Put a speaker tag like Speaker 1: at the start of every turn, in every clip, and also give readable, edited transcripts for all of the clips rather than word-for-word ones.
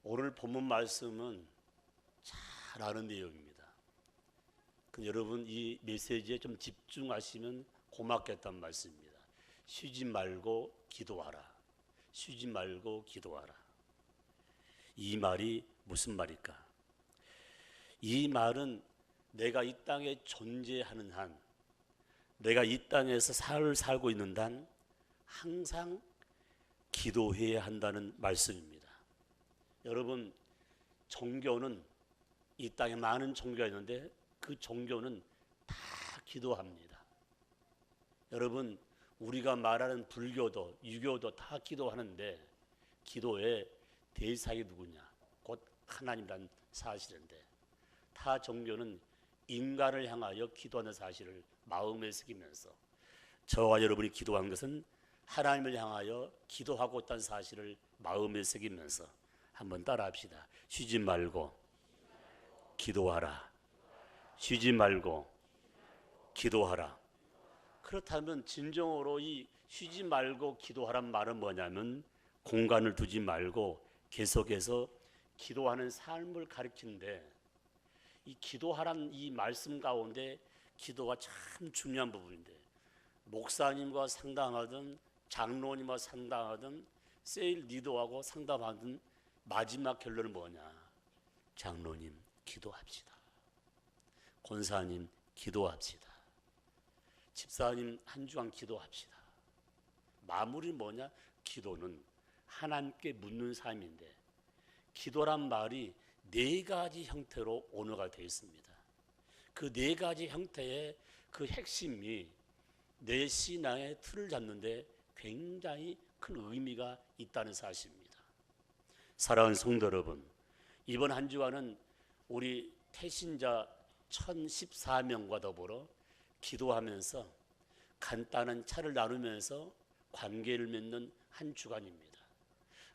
Speaker 1: 오늘 본문 말씀은 잘 아는 내용입니다. 여러분 이 메시지에 좀 집중하시면 고맙겠다는 말씀입니다. 쉬지 말고 기도하라. 쉬지 말고 기도하라. 이 말이 무슨 말일까? 이 말은 내가 이 땅에 존재하는 한, 내가 이 땅에서 삶을 살고 있는 한 항상 기도해야 한다는 말씀입니다. 여러분, 종교는 이 땅에 많은 종교가 있는데 그 종교는 다 기도합니다. 여러분, 우리가 말하는 불교도 유교도 다 기도하는데 기도의 대상이 누구냐? 곧 하나님이란 사실인데 타 종교는 인간을 향하여 기도하는 사실을 마음에 새기면서 저와 여러분이 기도한 것은 하나님을 향하여 기도하고 있다는 사실을 마음에 새기면서 한번 따라합시다. 쉬지 말고 기도하라. 쉬지 말고 기도하라. 그렇다면 진정으로 이 쉬지 말고 기도하란 말은 뭐냐면 공간을 두지 말고 계속해서 기도하는 삶을 가리키는데 이 기도하란 이 말씀 가운데 기도가 참 중요한 부분인데 목사님과 상담하든 장로님과 상담하든 세일 리더하고 상담하든 마지막 결론은 뭐냐? 장로님 기도합시다. 권사님 기도합시다. 집사님 한 주간 기도합시다. 마무리는 뭐냐? 기도는 하나님께 묻는 삶인데 기도란 말이 네 가지 형태로 언어가 되어 있습니다. 그 네 가지 형태의 그 핵심이 내 신앙의 틀을 잡는데 굉장히 큰 의미가 있다는 사실입니다. 사랑하는 성도 여러분, 이번 한 주간은 우리 태신자 1014명과 더불어 기도하면서 간단한 차를 나누면서 관계를 맺는 한 주간입니다.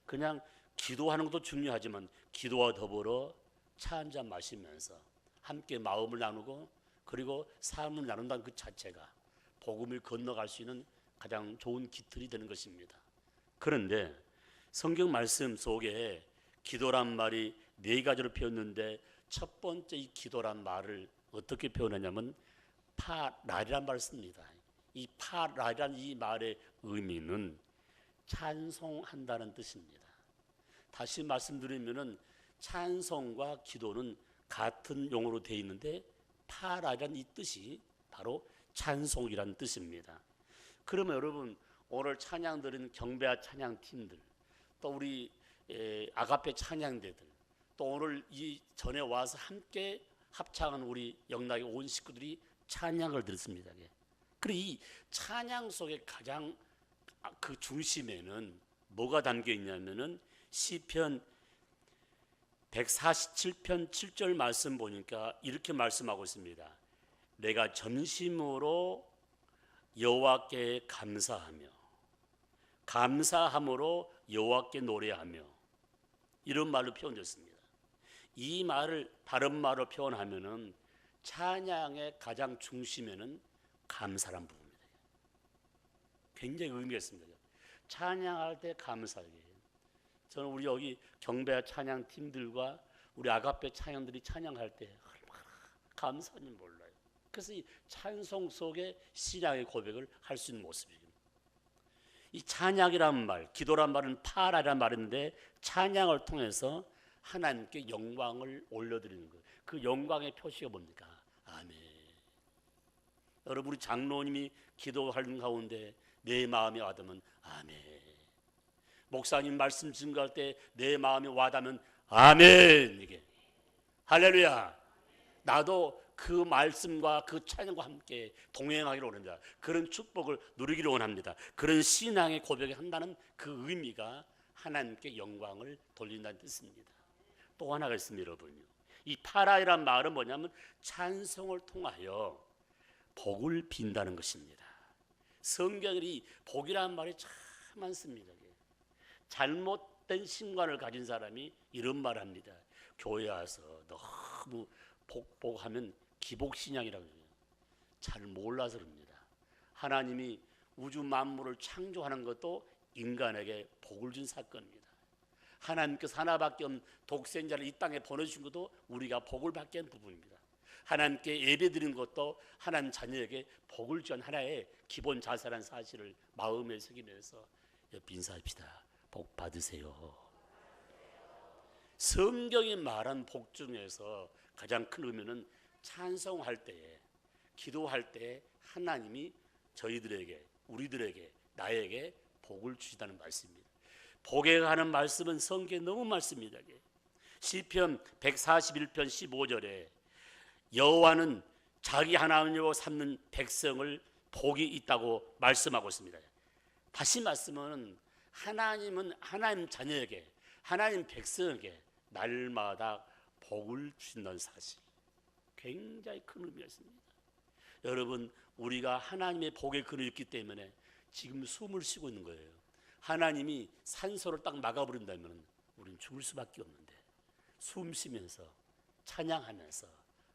Speaker 1: 그냥 기도하는 것도 중요하지만 기도와 더불어 차 한 잔 마시면서 함께 마음을 나누고 그리고 삶을 나눈다는 그 자체가 복음을 건너갈 수 있는 가장 좋은 기틀이 되는 것입니다. 그런데 성경 말씀 속에 기도란 말이 네 가지로 표현했는데 첫 번째 이 기도란 말을 어떻게 표현하냐면 파랄이란 말을 씁니다. 이 파랄이란 이 말의 의미는 찬송한다는 뜻입니다. 다시 말씀드리면은 찬송과 기도는 같은 용어로 되어 있는데 파랄이란 이 뜻이 바로 찬송이라는 뜻입니다. 그러면 여러분 오늘 찬양 드리는 경배와 찬양 팀들 또 우리 아가페 찬양대들 또 오늘 이 전에 와서 함께 합창한 우리 영락의 온 식구들이 찬양을 드렸습니다. 그리고 이 찬양 속에 가장 그 중심에는 뭐가 담겨 있냐면은 시편 147편 7절 말씀 보니까 이렇게 말씀하고 있습니다. 내가 전심으로 여호와께 감사하며 감사함으로 여호와께 노래하며 이런 말로 표현됐습니다. 이 말을 다른 말로 표현하면은 찬양의 가장 중심에는 감사란 부분입니다. 굉장히 의미가 있습니다. 찬양할 때 감사하게. 저는 우리 여기 경배 찬양 팀들과 우리 아가페 찬양들이 찬양할 때 얼마나 감사한지 몰라요. 그래서 이 찬송 속에 신앙의 고백을 할 수 있는 모습이에요. 이 찬양이란 말, 기도란 말은 파라란 말인데 찬양을 통해서 하나님께 영광을 올려드리는 거예요. 그 영광의 표시가 뭡니까? 아멘. 여러분 우리 장로님이 기도하는 가운데 내 마음에 와닿으면 아멘. 목사님 말씀 증거할 때 내 마음에 와닿으면 아멘. 이게 할렐루야. 나도 그 말씀과 그 찬양과 함께 동행하기를 원합니다. 그런 축복을 누리기를 원합니다. 그런 신앙의 고백을 한다는 그 의미가 하나님께 영광을 돌린다는 뜻입니다. 또 하나가 있습니다, 여러분요. 이 파라이란 말은 뭐냐면 찬송을 통하여 복을 빈다는 것입니다. 성경이 복이라는 말이 참 많습니다. 잘못된 신관을 가진 사람이 이런 말 합니다. 교회 와서 너무 복하면 기복신앙이라고 해요. 잘 몰라서 그럽니다. 하나님이 우주 만물을 창조하는 것도 인간에게 복을 준 사건입니다. 하나님께서 하나밖에 없는 독생자를 이 땅에 보내주신 것도 우리가 복을 받게 한 부분입니다. 하나님께 예배드리는 것도 하나님 자녀에게 복을 주는 하나의 기본 자세라는 사실을 마음에 새기면서 옆 인사합시다. 복 받으세요. 성경이 말한 복 중에서 가장 큰 의미는 찬송할 때에, 기도할 때에 하나님이 저희들에게, 우리들에게, 나에게 복을 주시다는 말씀입니다. 복에 관한 말씀은 성경에 너무 많습니다. 시편 141편 15절에 여호와는 자기 하나님으로 삼는 백성을 복이 있다고 말씀하고 있습니다. 다시 말씀은 하나님은 하나님 자녀에게, 하나님 백성에게 날마다 복을 주신다는 사실, 굉장히 큰 의미가 있습니다. 여러분, 우리가 하나님의 복의 근을 있기 때문에 지금 숨을 쉬고 있는 거예요. 하나님이 산소를 딱 막아버린다면 우리는 죽을 수밖에 없는데, 숨 쉬면서 찬양하면서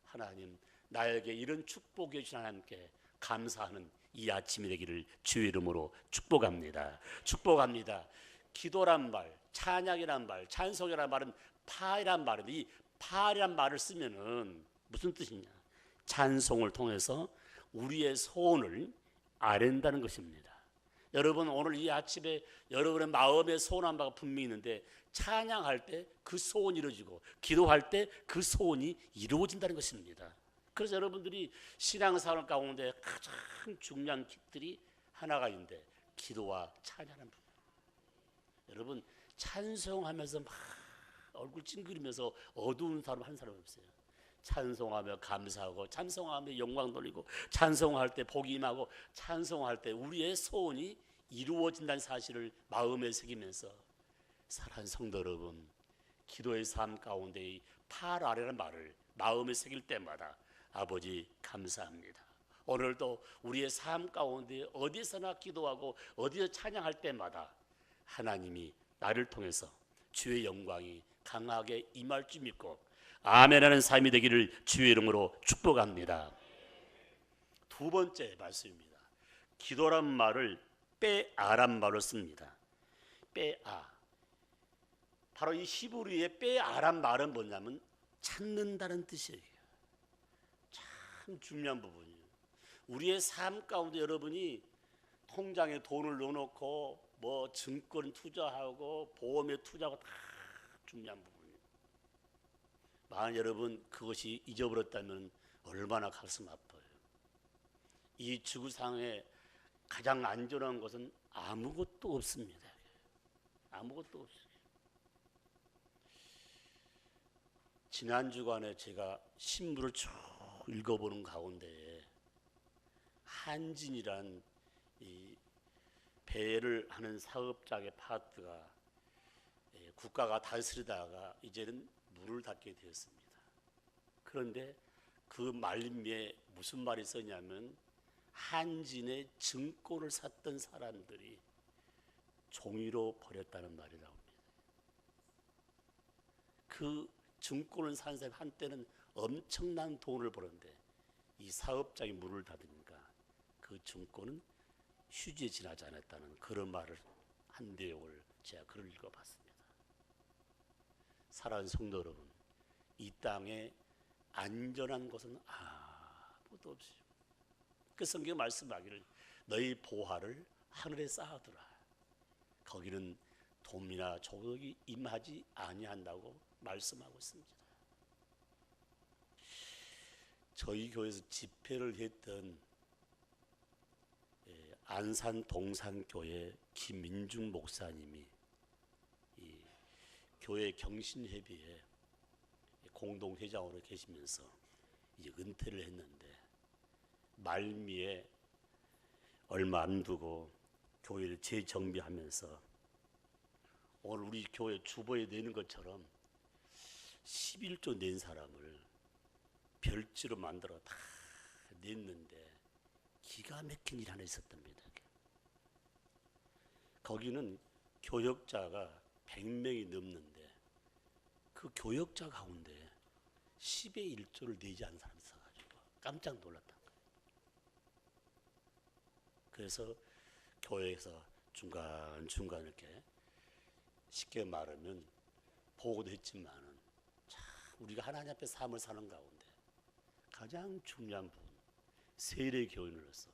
Speaker 1: 하나님, 나에게 이런 축복해 주신 하나님께 감사하는 이 아침이 되기를 주의 이름으로 축복합니다. 축복합니다. 기도란 말, 찬양이란 말, 찬송이란 말은 파이란 말인데, 이 파이란 말을 쓰면은 무슨 뜻이냐? 찬송을 통해서 우리의 소원을 아랜다는 것입니다. 여러분, 오늘 이 아침에 여러분의 마음에 소원한 바가 분명히 있는데, 찬양할 때 그 소원이 이루어지고 기도할 때 그 소원이 이루어진다는 것입니다. 그래서 여러분들이 신앙생활 가운데 가장 중요한 길들이 하나가 있는데, 기도와 찬양하는 부분. 여러분, 찬송하면서 막 얼굴 찡그리면서 어두운 사람 한 사람 없어요. 찬송하며 감사하고, 찬송하며 영광 돌리고, 찬송할 때 복이 임하고, 찬송할 때 우리의 소원이 이루어진다는 사실을 마음에 새기면서, 사랑하는 성도 여러분, 기도의 삶 가운데 이 파라라는 말을 마음에 새길 때마다 아버지 감사합니다. 오늘도 우리의 삶 가운데 어디서나 기도하고 어디서 찬양할 때마다 하나님이 나를 통해서 주의 영광이 강하게 임할 줄 믿고 아멘하는 삶이 되기를 주의 이름으로 축복합니다. 두 번째 말씀입니다. 기도란 말을 빼아란 말로 씁니다. 빼아. 바로 이 히브리의 빼아란 말은 뭐냐면 찾는다는 뜻이에요. 참 중요한 부분이에요. 우리의 삶 가운데 여러분이 통장에 돈을 넣어놓고 뭐 증권 투자하고 보험에 투자하고 다 중요한 부분이에요. 만약 여러분 그것이 잊어버렸다면 얼마나 가슴 아파요. 이 지구상에 가장 안전한 것은 아무것도 없습니다. 아무것도 없어요. 지난 주간에 제가 신문을 쭉 읽어보는 가운데 한진이란 이 배를 하는 사업장의 파트가 국가가 다스리다가 이제는 물을 닫게 되었습니다. 그런데 그 말미에 무슨 말이 써냐면 한진의 증권을 샀던 사람들이 종이로 버렸다는 말이 나옵니다. 그 증권을 산 사람 한때는 엄청난 돈을 벌었는데 이 사업장이 문을 닫으니까 그 증권은 휴지에 지나지 않았다는 그런 말을 한 내용을 제가 글을 읽어봤습니다. 사랑하는 성도 여러분, 이 땅에 안전한 곳은 아무도 없어요. 그 성경 말씀하기를 너희 보화를 하늘에 쌓아두라. 거기는 돔이나 조덕이 임하지 아니한다고 말씀하고 있습니다. 저희 교회에서 집회를 했던 안산 동산교회 김민중 목사님이 이 교회 경신회비에 공동회장으로 계시면서 이제 은퇴를 했는데 말미에 얼마 안 두고 교회를 재정비하면서 오늘 우리 교회 주보에 내는 것처럼 11조 낸 사람을 별지로 만들어 다 냈는데 기가 막힌 일 하나 있었답니다. 거기는 교역자가 100명이 넘는데 그 교역자 가운데 10의 1조를 내지 않은 사람이 있어가지고 깜짝 놀랐다는 거예요. 그래서 교회에서 중간중간 이렇게 쉽게 말하면 보고도 했지만은 참 우리가 하나님 앞에 삶을 사는 가운데 가장 중요한 부분, 세례 교인으로서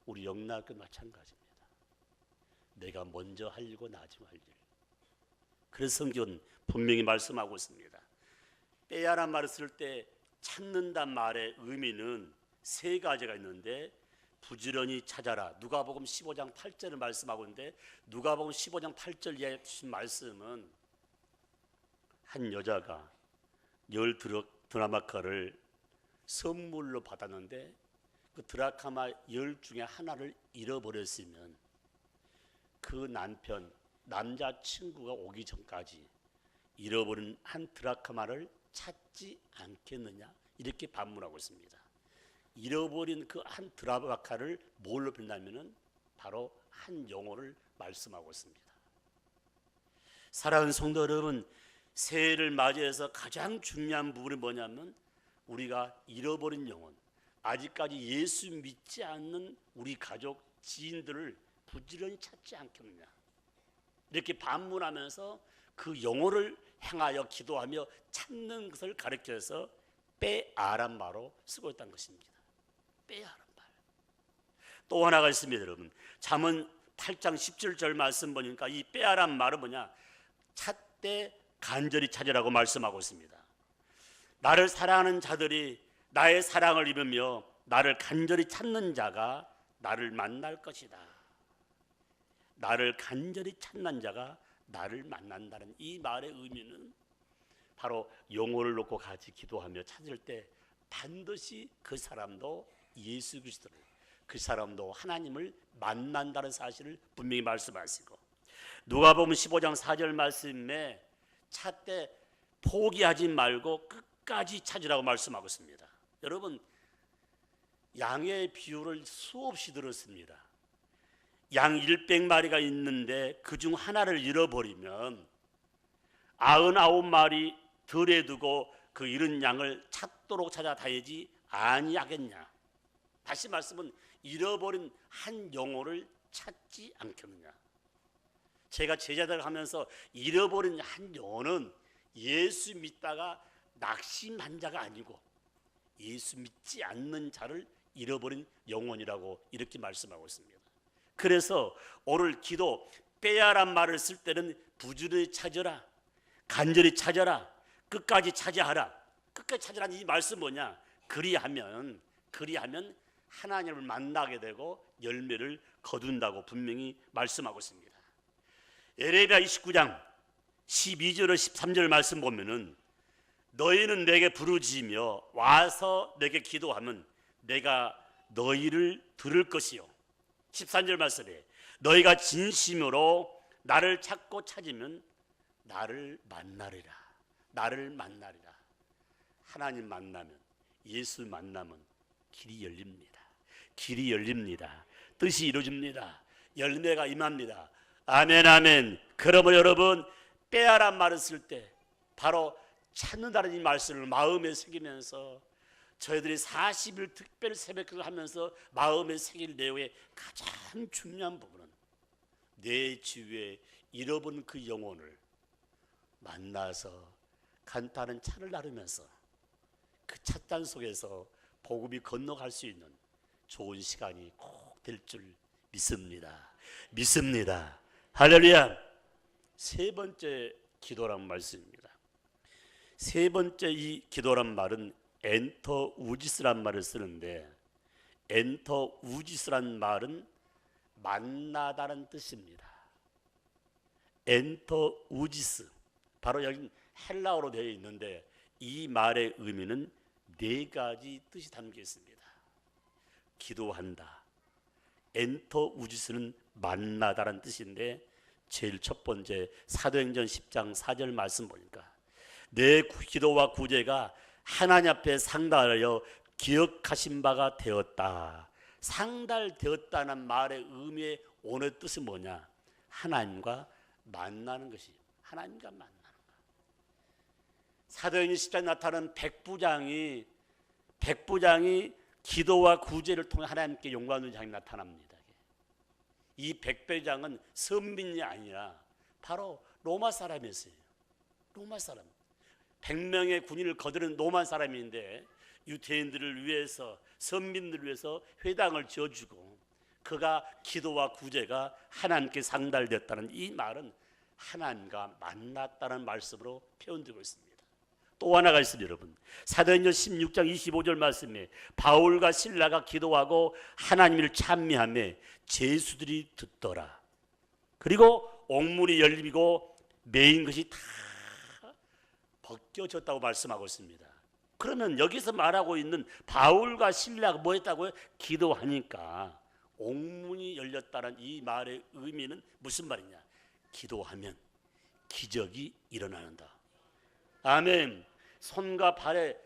Speaker 1: 우리 영락교 마찬가지입니다. 내가 먼저 할 일과 나중에 할 일. 그래서 성경은 분명히 말씀하고 있습니다. 빼야란 말을 쓸 때 찾는단 말의 의미는 세 가지가 있는데, 부지런히 찾아라. 누가복음 15장 8절을 말씀하고 있는데, 누가복음 15장 8절에 주신 말씀은 한 여자가 10 드라마카를 선물로 받았는데 그 드라카마 10 중에 하나를 잃어버렸으면 그 남자친구가 오기 전까지 잃어버린 한 드라카마를 찾지 않겠느냐, 이렇게 반문하고 있습니다. 잃어버린 그 한 드라카를 뭘로 표현하면은 바로 한 영혼을 말씀하고 있습니다. 사랑하는 성도 여러분, 새해를 맞이해서 가장 중요한 부분이 뭐냐면 우리가 잃어버린 영혼, 아직까지 예수 믿지 않는 우리 가족, 지인들을 부지런히 찾지 않겠느냐, 이렇게 반문하면서 그 영혼을 향하여 기도하며 찾는 것을 가르쳐서 빼아란 말로 쓰고 있다는 것입니다. 빼아란 말. 또 하나가 있습니다, 여러분. 잠언 8장 17절 말씀 보니까 이 빼아란 말은 뭐냐? 찾되 간절히 찾으라고 말씀하고 있습니다. 나를 사랑하는 자들이 나의 사랑을 입으며 나를 간절히 찾는 자가 나를 만날 것이다. 나를 간절히 찾는 자가 나를 만난다는 이 말의 의미는 바로 영혼을 놓고 같이 기도하며 찾을 때 반드시 그 사람도 예수 그리스도를, 그 사람도 하나님을 만난다는 사실을 분명히 말씀하시고, 누가복음 15장 4절 말씀에 찾되 포기하지 말고 끝까지 찾으라고 말씀하고 있습니다. 여러분, 양의 비유를 수없이 들었습니다. 양 100마리가 있는데 그중 하나를 잃어버리면 99마리 들에 두고 그 잃은 양을 찾도록 찾아다니지 아니하겠냐. 다시 말씀은 잃어버린 한 영혼을 찾지 않겠느냐. 제가 제자들 하면서 잃어버린 한 영혼은 예수 믿다가 낙심한 자가 아니고 예수 믿지 않는 자를 잃어버린 영혼이라고 이렇게 말씀하고 있습니다. 그래서 오늘 기도 빼야란 말을 쓸 때는 부지런히 찾아라, 간절히 찾아라, 끝까지 찾아하라. 끝까지 찾으라는 이 말씀 뭐냐? 그리하면 하나님을 만나게 되고 열매를 거둔다고 분명히 말씀하고 있습니다. 에레미야 29장 12절과 13절 말씀 보면은 너희는 내게 부르짖으며 와서 내게 기도하면 내가 너희를 들을 것이요. 13절 말씀에 너희가 진심으로 나를 찾고 찾으면 나를 만나리라. 나를 만나리라. 하나님 만나면, 예수 만나면 길이 열립니다. 길이 열립니다. 뜻이 이루어집니다. 열매가 임합니다. 아멘, 아멘. 그러면 여러분, 빼야란 말을 쓸 때 바로 찾는다는 이 말씀을 마음에 새기면서 저희들이 40일 특별 새벽기도 하면서 마음에 새길 내용의 가장 중요한 부분은 내 주위에 잃어버린 그 영혼을 만나서 간단한 차를 나누면서 그 찻잔 속에서 복음이 건너갈 수 있는 좋은 시간이 꼭 될 줄 믿습니다. 믿습니다. 할렐루야. 세 번째 기도란 말씀입니다. 세 번째 이 기도란 말은 엔터 우지스란 말을 쓰는데, 엔터 우지스란 말은 만나다는 뜻입니다. 엔터 우지스, 바로 여기 헬라어로 되어 있는데 이 말의 의미는 네 가지 뜻이 담겨 있습니다. 기도한다. 엔터 우지스는 만나다라는 뜻인데, 제일 첫 번째 사도행전 10장 4절 말씀 보니까 내 기도와 구제가 하나님 앞에 상달하여 기억하신 바가 되었다. 상달되었다는 말의 의미의 오늘 뜻이 뭐냐? 하나님과 만나는 것이, 하나님과 만나는 것. 사도행전 10장에 나타나는 백부장이 기도와 구제를 통해 하나님께 영광을 향해 나타납니다. 이 백부장은 선민이 아니라 바로 로마 사람이었어요. 로마 사람. 100명의 군인을 거두는 로마 사람인데 유대인들을 위해서, 선민들을 위해서 회당을 지어주고 그가 기도와 구제가 하나님께 상달됐다는 이 말은 하나님과 만났다는 말씀으로 표현되고 있습니다. 또 하나가 있습니다. 여러분, 사도행전 16장 25절 말씀에 바울과 실라가 기도하고 하나님을 찬미하며 제수들이 듣더라. 그리고 옥문이 열리고 메인 것이 다 벗겨졌다고 말씀하고 있습니다. 그러면 여기서 말하고 있는 바울과 실라가 뭐 했다고요? 기도하니까 옥문이 열렸다는 이 말의 의미는 무슨 말이냐? 기도하면 기적이 일어나는다. 아멘. 손과 발에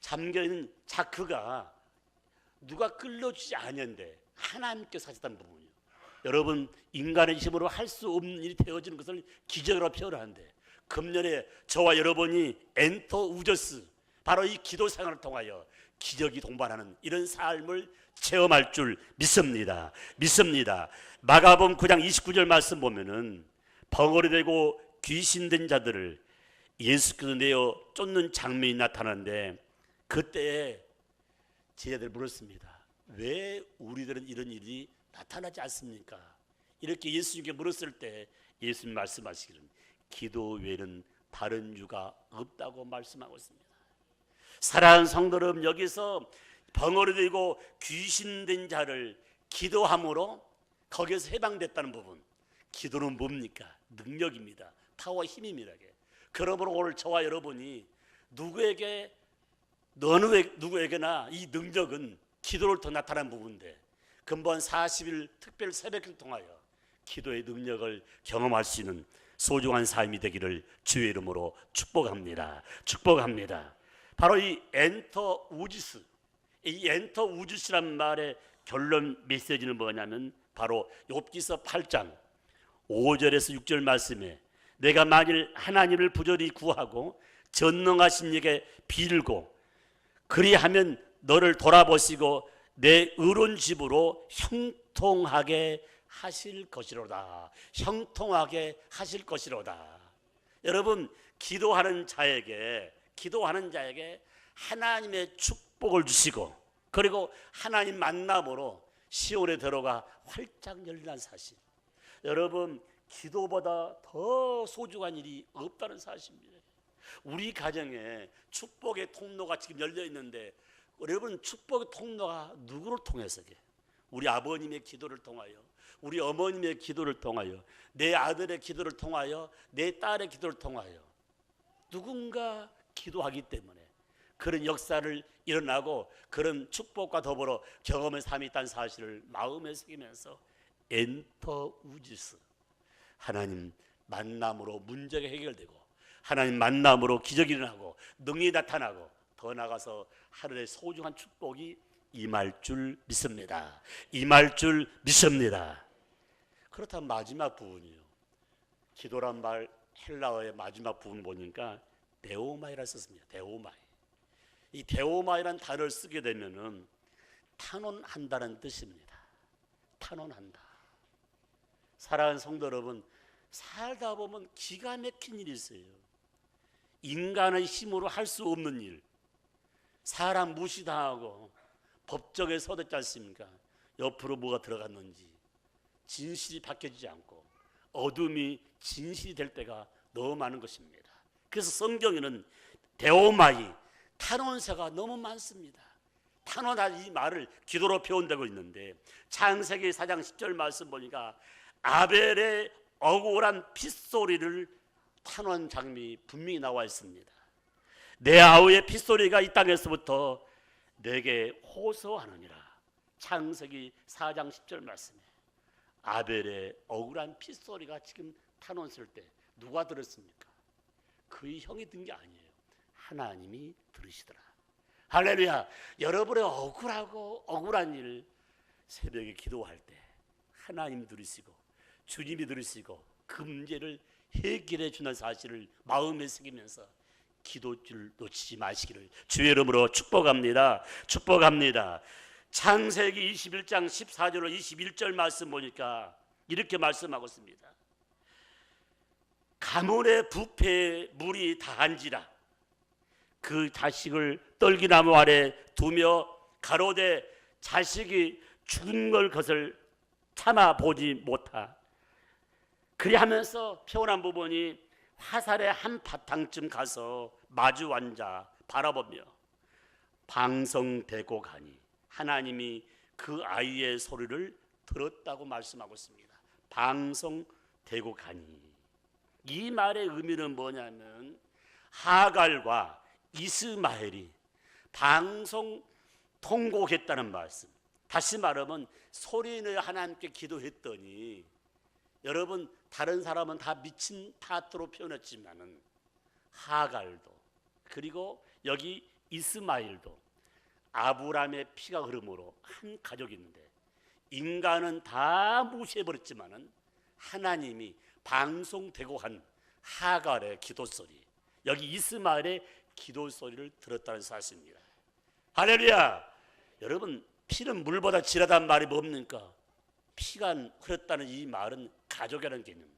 Speaker 1: 잠겨있는 자크가 누가 끌어주지 않는데 하나님께서 하셨다는 부분이요. 여러분, 인간의 힘으로 할 수 없는 일이 되어지는 것을 기적으로 표현하는데 금년에 저와 여러분이 엔터 우저스, 바로 이 기도 생활을 통하여 기적이 동반하는 이런 삶을 체험할 줄 믿습니다. 믿습니다. 마가복음 9장 29절 말씀 보면은 벙어리 되고 귀신된 자들을 예수께서 내어 쫓는 장면이 나타나는데 그때 제자들이 물었습니다. 왜 우리들은 이런 일이 나타나지 않습니까? 이렇게 예수님께 물었을 때 예수님 말씀하시기를 기도 외에는 다른 유가 없다고 말씀하고 있습니다. 사랑하는 성도 여러분, 여기서 벙어리 되고 귀신된 자를 기도함으로 거기에서 해방됐다는 부분, 기도는 뭡니까? 능력입니다. 파워, 힘입니다. 그러므로 오늘 저와 여러분이 누구에게나 이 능력은 기도를 통해 나타난 부분인데 근본 40일 특별 새벽을 통하여 기도의 능력을 경험할 수 있는 소중한 삶이 되기를 주의 이름으로 축복합니다. 축복합니다. 바로 이 엔터 우지스, 이 엔터 우지스란 말의 결론 메시지는 뭐냐면 바로 욥기서 8장 5절에서 6절 말씀에 내가 만일 하나님을 부절히 구하고 전능하신 이에게 빌고 그리하면 너를 돌아보시고 내 의로운 집으로 형통하게 하실 것이로다. 형통하게 하실 것이로다. 여러분, 기도하는 자에게 하나님의 축복을 주시고 그리고 하나님 만남으로 시온에 들어가 활짝 열린 사실, 여러분 기도보다 더 소중한 일이 없다는 사실입니다. 우리 가정에 축복의 통로가 지금 열려 있는데 여러분, 축복의 통로가 누구를 통해서? 우리 아버님의 기도를 통하여, 우리 어머님의 기도를 통하여, 내 아들의 기도를 통하여, 내 딸의 기도를 통하여 누군가 기도하기 때문에 그런 역사를 일어나고 그런 축복과 더불어 경험의 삶이 있다는 사실을 마음에 새기면서 엔터 우지스, 하나님 만남으로 문제가 해결되고 하나님 만남으로 기적이 일어나고 능력이 나타나고 더 나아가서 하늘의 소중한 축복이 임할 줄 믿습니다. 임할 줄 믿습니다. 그렇다면 마지막 부분이요, 기도란 말 헬라어의 마지막 부분 보니까 데오마이라 썼습니다. 데오마이. 이 데오마이란 단어를 쓰게 되면은 탄원한다는 뜻입니다. 탄원한다. 사랑하는 성도 여러분, 살다 보면 기가 막힌 일이 있어요. 인간의 힘으로 할 수 없는 일, 사람 무시당하고 법정에 서댔지 않습니까? 옆으로 뭐가 들어갔는지 진실이 밝혀지지 않고 어둠이 진실이 될 때가 너무 많은 것입니다. 그래서 성경에는 데오마이, 탄원서가 너무 많습니다. 탄원한 이 말을 기도로 표현되고 있는데 창세기 4장 10절 말씀 보니까 아벨의 억울한 핏소리를 탄원 장면이 분명히 나와 있습니다. 내 아우의 핏소리가 이 땅에서부터 내게 호소하느니라. 창세기 4장 10절 말씀에 아벨의 억울한 핏소리가 지금 탄원 쓸 때 누가 들었습니까? 그의 형이 든 게 아니에요. 하나님이 들으시더라. 할렐루야. 여러분의 억울한 일 새벽에 기도할 때 하나님 들으시고 주님이 들으시고 그 문제를 해결해 주는 사실을 마음에 새기면서 기도줄 놓치지 마시기를 주의 이름으로 축복합니다. 축복합니다. 창세기 21장 14절로 21절 말씀 보니까 이렇게 말씀하고 있습니다. 가문의 부패에 물이 다한지라 그 자식을 떨기나무 아래 두며 가로되 자식이 죽은 것을 참아 보지 못하. 그리하면서 표현한 부분이 화살의 한 바탕쯤 가서 마주 앉아 바라보며 방성되고 가니 하나님이 그 아이의 소리를 들었다고 말씀하고 있습니다. 방성되고 가니. 이 말의 의미는 뭐냐면 하갈과 이스마엘이 방송 통곡했다는 말씀. 다시 말하면 소리내 하나님께 기도했더니, 여러분 다른 사람은 다 미친 파트로 표현했지만은 하갈도 그리고 여기 이스마엘도 아브라함의 피가 흐름으로 한 가족인데 인간은 다 무시해버렸지만은 하나님이 방송되고 한 하갈의 기도 소리, 여기 이스마엘의 기도 소리를 들었다는 사실입니다. 할렐루야. 여러분 피는 물보다 진하다는 말이 뭡니까? 피가 흐렸다는 이 말은 가족이라는 개념.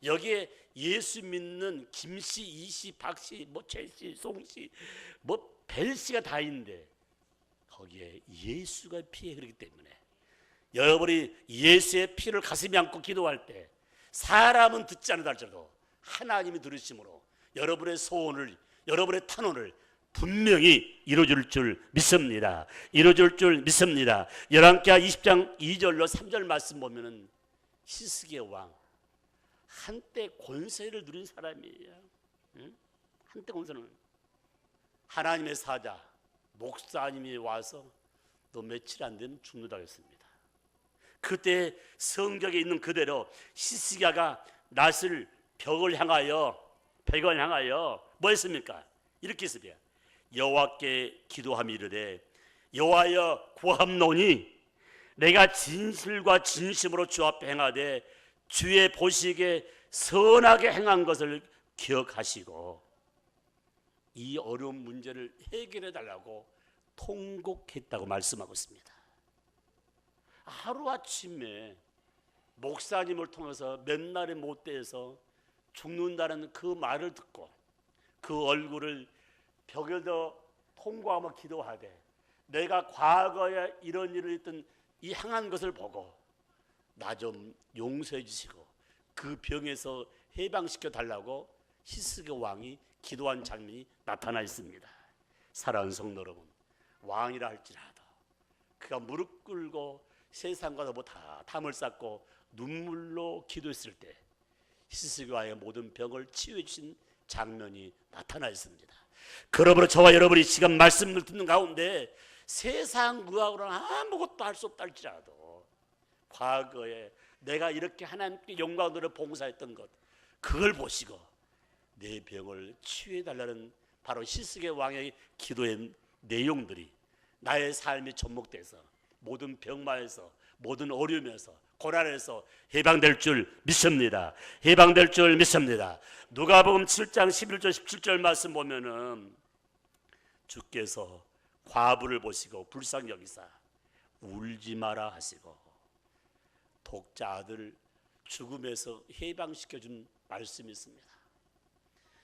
Speaker 1: 여기에 예수 믿는 김씨, 이씨, 박씨, 최씨, 송씨, 벨씨가 다 있는데 거기에 예수가 피에 흐르기 때문에 여러분이 예수의 피를 가슴에 안고 기도할 때 사람은 듣지 않는다 할지라도 하나님이 들으심으로 여러분의 소원을, 여러분의 탄원을 분명히 이루어줄 줄 믿습니다. 이루어줄 줄 믿습니다. 열왕기하 20장 2절로 3절 말씀 보면은 히스기야 왕 한때 권세를 누린 사람이에요. 한때 권세는 하나님의 사자 목사님이 와서 너 며칠 안 되면 죽는다 했습니다. 그때 성경에 있는 그대로 히스기야가 낫을 벽을 향하여 뭐 했습니까? 이렇게 했습니다. 여호와께 기도하며 이르되 여호와여 구함노니 내가 진실과 진심으로 주 앞에 행하되 주의 보시기에 선하게 행한 것을 기억하시고 이 어려운 문제를 해결해 달라고 통곡했다고 말씀하고 있습니다. 하루아침에 목사님을 통해서 몇 날의 못돼서 죽는다는 그 말을 듣고 그 얼굴을 벽에다 통과하며 기도하되 내가 과거에 이런 일을 했던 이 행한 것을 보고 나 좀 용서해 주시고 그 병에서 해방시켜 달라고 히스기야 왕이 기도한 장면이 나타나 있습니다. 사랑하는 성도 여러분, 왕이라 할지라도 그가 무릎 꿇고 세상과 다 담을 쌓고 눈물로 기도했을 때 히스기야의 모든 병을 치유해 주신 장면이 나타나 있습니다. 그러므로 저와 여러분이 지금 말씀을 듣는 가운데 세상 의학으로는 아무것도 할 수 없다 할지라도 과거에 내가 이렇게 하나님께 영광으로 봉사했던 것 그걸 보시고 내 병을 치유해 달라는 바로 히스기야 왕의 기도의 내용들이 나의 삶이 접목돼서 모든 병마에서 모든 어려움에서 고난에서 해방될 줄 믿습니다. 해방될 줄 믿습니다. 누가복음 7장 11절 17절 말씀 보면은 주께서 과부를 보시고 불쌍히 여기사 울지 마라 하시고 독자 아들 죽음에서 해방시켜준 말씀이 있습니다.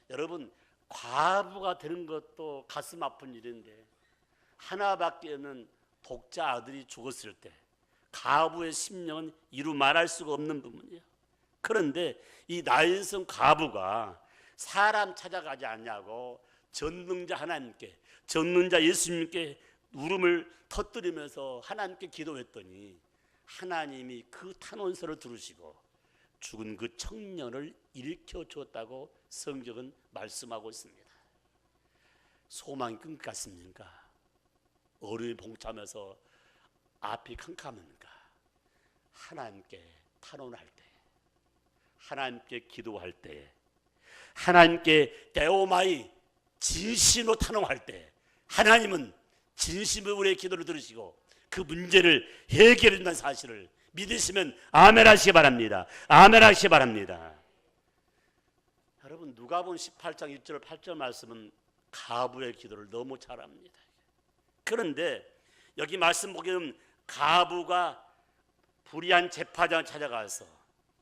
Speaker 1: 여러분 과부가 되는 것도 가슴 아픈 일인데 하나밖에 없는 독자 아들이 죽었을 때 가부의 심령은 이루 말할 수가 없는 부분이에요. 그런데 이 나인성 가부가 사람 찾아가지 않냐고 전능자 하나님께, 전능자 예수님께 울음을 터뜨리면서 하나님께 기도했더니 하나님이 그 탄원서를 들으시고 죽은 그 청년을 일으켜 주었다고 성경은 말씀하고 있습니다. 소망이 끈 것 같습니까? 어려움이 봉참해서 앞이 캄캄합니까? 하나님께 탄원할 때, 하나님께 기도할 때, 하나님께 데오마이 진심으로 탄원할 때 하나님은 진심으로 우리의 기도를 들으시고 그 문제를 해결해 준다는 사실을 믿으시면 아멘 하시기 바랍니다. 아멘 하시기 바랍니다. 여러분 누가복음 18장 1절 8절 말씀은 가부의 기도를 너무 잘 압니다. 그런데 여기 말씀 보기에는 가부가 불의한 재판장을 찾아가서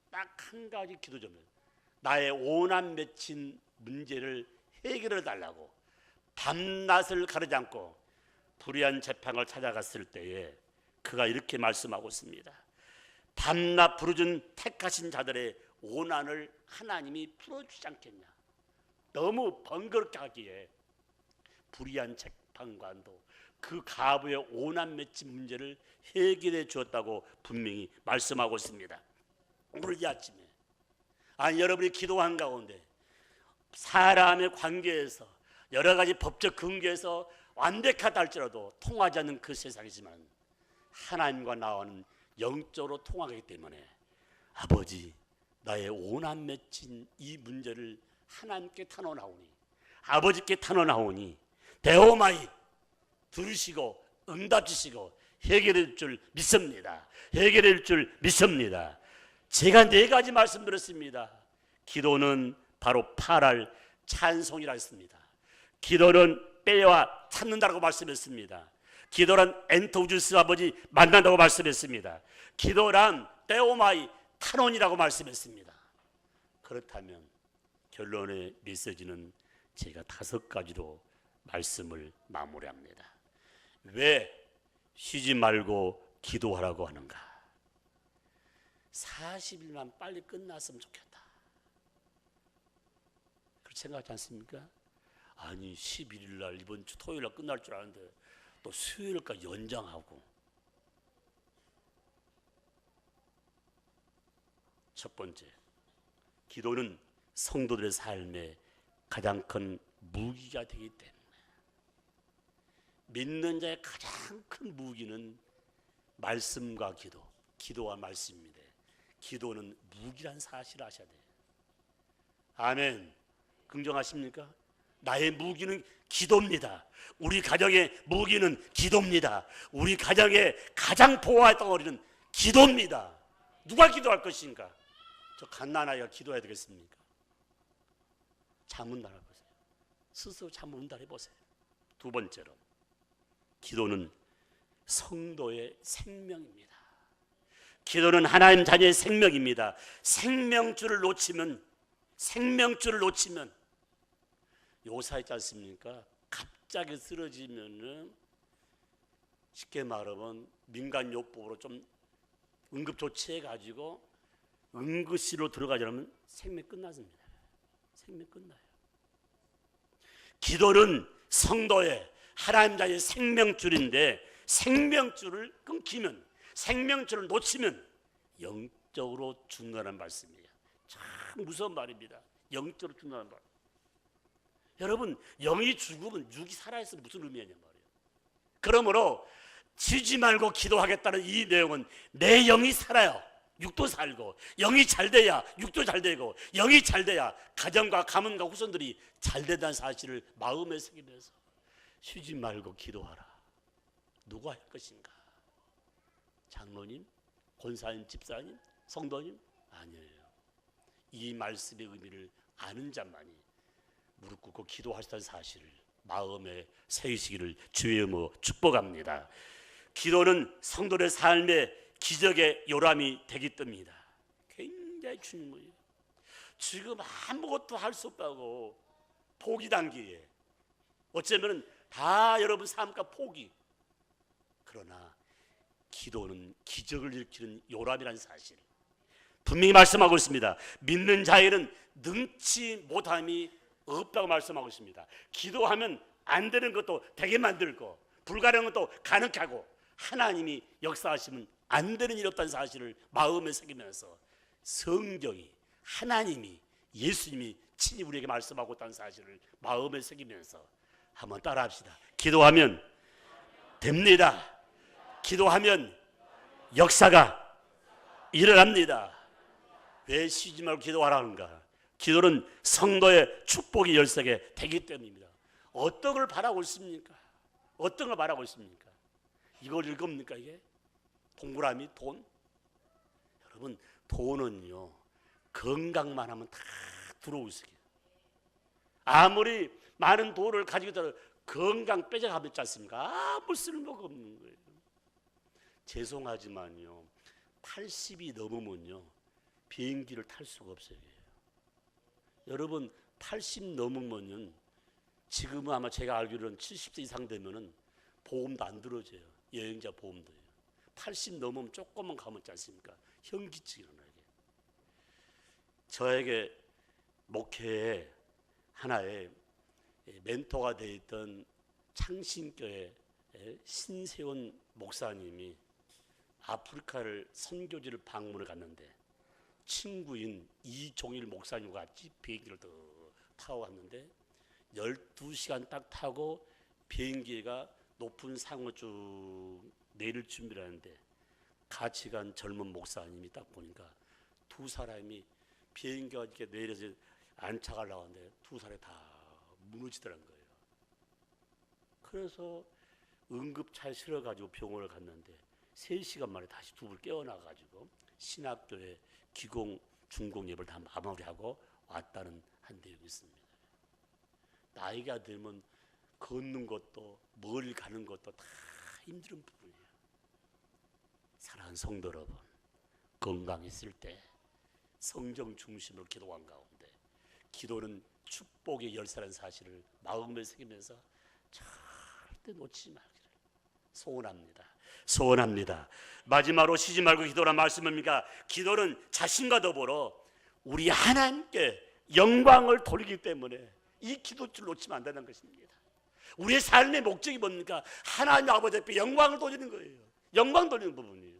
Speaker 1: 딱 한 가지 기도 좀 해요. 나의 오난 맺힌 문제를 해결해 달라고 밤낮을 가르지 않고 불의한 재판을 찾아갔을 때에 그가 이렇게 말씀하고 있습니다. 밤낮 부르짖은 택하신 자들의 오난을 하나님이 풀어주지 않겠냐. 너무 번거롭게 하기에 불의한 재판관도 그 가부의 오난 맺힌 문제를 해결해 주었다고 분명히 말씀하고 있습니다. 오늘 이 아침에 여러분이 기도한 가운데 사람의 관계에서 여러 가지 법적 근거에서 완벽하다 할지라도 통하지 않는 그 세상이지만 하나님과 나와는 영적으로 통하기 때문에 아버지 나의 오난 맺힌 이 문제를 하나님께 탄원하오니 아버지께 탄원하오니 대오마이 들으시고 응답 주시고 해결해 줄 믿습니다. 해결해 줄 믿습니다. 제가 4가지 말씀드렸습니다. 기도는 바로 팔할 찬송이라 했습니다. 기도는 빼와 찾는다고 말씀했습니다. 기도란 엔토우주스 아버지 만난다고 말씀했습니다. 기도란 떼오마이 탄원이라고 말씀했습니다. 그렇다면 결론의 메시지는 제가 5가지로 말씀을 마무리합니다. 왜 쉬지 말고 기도하라고 하는가? 40일만 빨리 끝났으면 좋겠다. 그렇게 생각하지 않습니까? 아니 11일 날 이번 주 토요일 날 끝날 줄 아는데 또 수요일까지 연장하고. 첫 번째, 기도는 성도들의 삶에 가장 큰 무기가 되기 때문에 믿는 자의 가장 큰 무기는 말씀과 기도, 기도와 말씀입니다. 기도는 무기란 사실을 아셔야 돼요. 아멘. 긍정하십니까? 나의 무기는 기도입니다. 우리 가정의 무기는 기도입니다. 우리 가정의 가장 보호할 덩어리는 기도입니다. 누가 기도할 것인가? 저 갓난아이가 기도해야 되겠습니까? 잠은 달아보세요. 스스로 잠은 달아보세요. 두 번째로 기도는 성도의 생명입니다. 기도는 하나님 자녀의 생명입니다. 생명줄을 놓치면 요사 있지 않습니까? 갑자기 쓰러지면은 쉽게 말하면 민간요법으로 좀 응급조치해 가지고 응급실로 들어가지 않으면 생명 끝났습니다. 생명 끝나요. 기도는 성도의 하나님 자녀의 생명줄인데 생명줄을 끊기면, 생명줄을 놓치면 영적으로 죽는다는 말씀이에요. 참 무서운 말입니다. 영적으로 죽는다는 말. 여러분, 영이 죽으면 육이 살아있으면 무슨 의미냐 말이에요. 그러므로 쉬지 말고 기도하겠다는 이 내용은 내 영이 살아요. 육도 살고, 영이 잘 돼야 육도 잘 되고, 영이 잘 돼야 가정과 가문과 후손들이 잘 된다는 사실을 마음에 새기면서 쉬지 말고 기도하라. 누가 할 것인가? 장로님, 권사님, 집사님, 성도님? 아니에요. 이 말씀의 의미를 아는 자만이 무릎 꿇고 기도하시다는 사실을 마음에 새기시기를 주의 이름으로 축복합니다. 기도는 성도의 삶의 기적의 요람이 되기 때문이다. 굉장히 중요한 거예요. 지금 아무것도 할 수 없다고 포기 단계에 어쩌면 다 여러분 삶과 포기. 그러나 기도는 기적을 일으키는 요람이라는 사실 분명히 말씀하고 있습니다. 믿는 자에게는 능치 못함이 없다고 말씀하고 있습니다. 기도하면 안 되는 것도 되게 만들고 불가능한 것도 가능케 하고 하나님이 역사하시면 안 되는 일 없다는 사실을 마음에 새기면서 성경이 하나님이 예수님이 친히 우리에게 말씀하고 있다는 사실을 마음에 새기면서 한번 따라합시다. 기도하면 됩니다. 기도하면 역사가 일어납니다. 왜 쉬지 말고 기도하라는가? 기도는 성도의 축복의 열쇠가 되기 때문입니다. 어떤 걸 바라고 있습니까? 어떤 걸 바라고 있습니까? 이걸 읽습니까 이게? 동그라미 돈? 여러분 돈은요 건강만 하면 다 들어오고 있어요. 아무리 많은 돈을 가지고 있다고 건강 빼져가면 있지 않습니까? 아무 쓸모가 없는 거예요. 죄송하지만요 80이 넘으면요 비행기를 탈 수가 없어요. 여러분 80 넘으면은 지금은 아마 제가 알기로는 70세 이상 되면은 보험도 안 들어줘요. 여행자 보험도요. 80 넘으면 조금만 가면 있지 않습니까? 현기증이 일어나게. 저에게 목회에 하나의 멘토가 되어 있던 창신교회 신세원 목사님이 아프리카를 선교지를 방문을 갔는데 친구인 이종일 목사님과 같이 비행기를 더 타고 갔는데 12시간 딱 타고 비행기가 높은 상을 쭉 내릴 준비를 하는데 같이 간 젊은 목사님이 딱 보니까 두 사람이 비행기가 이렇게 내려서 안착을 나왔는데 두 사람이 다 무너지더란 거예요. 그래서 응급차에 실어가지고 병원을 갔는데 3시간 만에 다시 두 분 깨어나가지고 신학교에 기공, 중공 예배를 다 마무리하고 왔다는 한 내용이 있습니다. 나이가 들면 걷는 것도 멀리 가는 것도 다 힘든 부분이에요. 사랑하는 성도 여러분, 건강했을 때 성경 중심으로 기도한 가운데 기도는 축복의 열쇠라는 사실을 마음에 새기면서 절대 놓치지 말기를 소원합니다. 소원합니다. 마지막으로 쉬지 말고 기도란 말씀입니까? 기도는 자신과 더불어 우리 하나님께 영광을 돌리기 때문에 이 기도줄을 놓치면 안 되는 것입니다. 우리의 삶의 목적이 뭡니까? 하나님 아버지 앞에 영광을 돌리는 거예요. 영광 돌리는 부분이에요.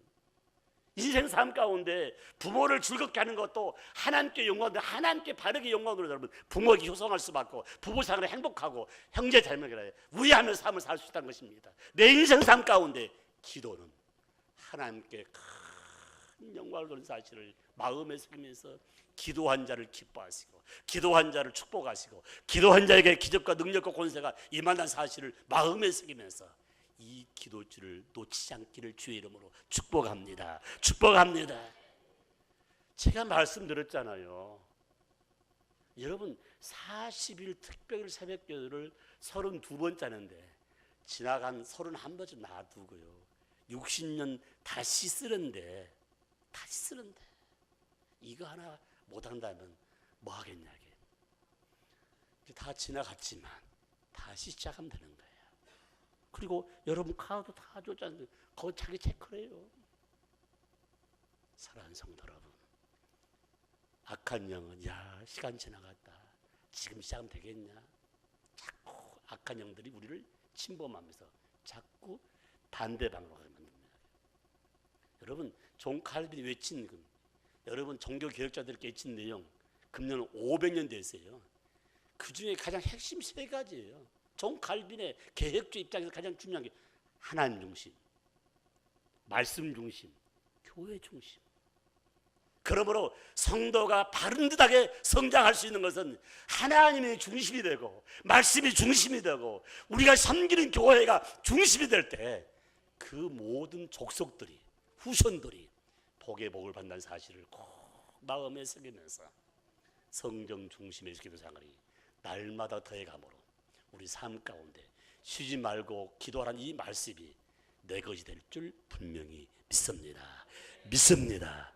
Speaker 1: 인생 삶 가운데 부모를 즐겁게 하는 것도 하나님께 영광, 하나님께 바르게 영광을 여러분 부모에게 효성할 수밖에 없고 부부 생활을 행복하고 형제 자매에게 우애하는 삶을 살 수 있다는 것입니다. 내 인생 삶 가운데 기도는 하나님께 큰 영광을 돌리는 사실을 마음에 새기면서 기도한 자를 기뻐하시고 기도한 자를 축복하시고 기도한 자에게 기적과 능력과 권세가 임한다는 사실을 마음에 새기면서 이 기도줄을 놓치지 않기를 주의 이름으로 축복합니다. 축복합니다. 제가 말씀드렸잖아요. 여러분 40일 특별 새벽기도를 32번째 하는데 지나간 31번째 놔두고요. 60년 다시 쓰는데 이거 하나 못한다면 뭐 하겠냐. 다 지나갔지만 다시 시작하면 되는 거예요. 그리고 여러분 카드 다 줬잖아요. 거기 자기 체크를 해요. 사랑하는 성도 여러분, 악한 영은 야 시간 지나갔다 지금 시작하면 되겠냐. 자꾸 악한 영들이 우리를 침범하면서 자꾸 반대 방향으로 가게 만듭니다. 여러분 존 칼빈이 외친 여러분 종교 개혁자들께 외친 내용 금년 500년 됐어요. 그 중에 가장 핵심 3가지예요. 존 칼빈의 개혁주의 입장에서 가장 중요한 게 하나님 중심, 말씀 중심, 교회 중심. 그러므로 성도가 바른듯하게 성장할 수 있는 것은 하나님이 중심이 되고 말씀이 중심이 되고 우리가 섬기는 교회가 중심이 될 때 그 모든 족속들이 후손들이 복의 복을 받는 사실을 꼭 마음에 새기면서 성경 중심의 기도 생활이 날마다 더해감으로 우리 삶 가운데 쉬지 말고 기도하라는 이 말씀이 내 것이 될 줄 분명히 믿습니다. 믿습니다.